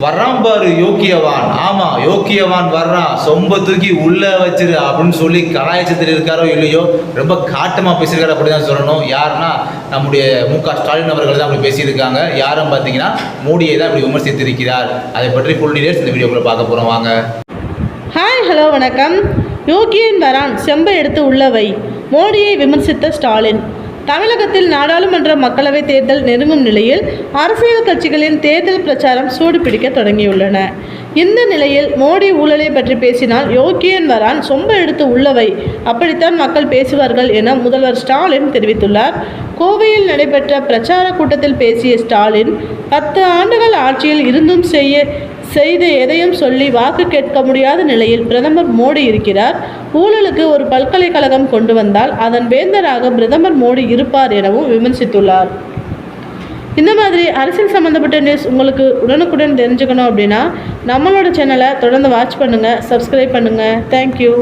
வர்றான் பாரு யோக்கியவான். ஆமா, யோக்கியவான் வர்றான், சொம்ப தூக்கி உள்ள வச்சிரு அப்படின்னு சொல்லி கலாயச்சத்தில் இருக்காரோ இல்லையோ, ரொம்ப காட்டமா பேசியிருக்காரு அப்படிதான் சொல்லணும். யாருன்னா நம்முடைய மு.க. ஸ்டாலின் அவர்கள் தான் அப்படி பேசியிருக்காங்க. யாரும் பார்த்தீங்கன்னா மோடியை தான் இப்படி விமர்சித்திருக்கிறார். அதை பற்றி ஃபுல் டீடைல்ஸ் இந்த வீடியோக்குள்ள பார்க்க போறோம், வாங்க. ஹாய், ஹலோ, வணக்கம். யோகியன் வரான், செம்பை எடுத்து உள்ளவை. மோடியை விமர்சித்த ஸ்டாலின். தமிழகத்தில் நாடாளுமன்ற மக்களவைத் தேர்தல் நெருங்கும் நிலையில் அரசியல் கட்சிகளின் தேர்தல் பிரச்சாரம் சூடு பிடிக்க தொடங்கியுள்ளன. இந்த நிலையில் மோடி ஊழலை பற்றி பேசினால் யோகியன் வரான், சொம்ப எடுத்து உள்ளவை, அப்படித்தான் மக்கள் பேசுவார்கள் என முதல்வர் ஸ்டாலின் தெரிவித்துள்ளார். கோவையில் நடைபெற்ற பிரச்சார கூட்டத்தில் பேசிய ஸ்டாலின், 10 ஆண்டுகள் ஆட்சியில் இருந்தும் செய்த எதையும் சொல்லி வாக்கு கேட்க முடியாத நிலையில் பிரதமர் மோடி இருக்கிறார். ஊழலுக்கு ஒரு பல்கலைக்கழகம் கொண்டு வந்தால் அதன் வேந்தராக பிரதமர் மோடி இருப்பார் எனவும் விமர்சித்துள்ளார். இந்த மாதிரி அரசியல் சம்மந்தப்பட்ட நியூஸ் உங்களுக்கு உடனுக்குடன் தெரிஞ்சுக்கணும் அப்படின்னா நம்மளோட சேனலை தொடர்ந்து வாட்ச் பண்ணுங்கள், சப்ஸ்கிரைப் பண்ணுங்கள். தேங்க்யூ.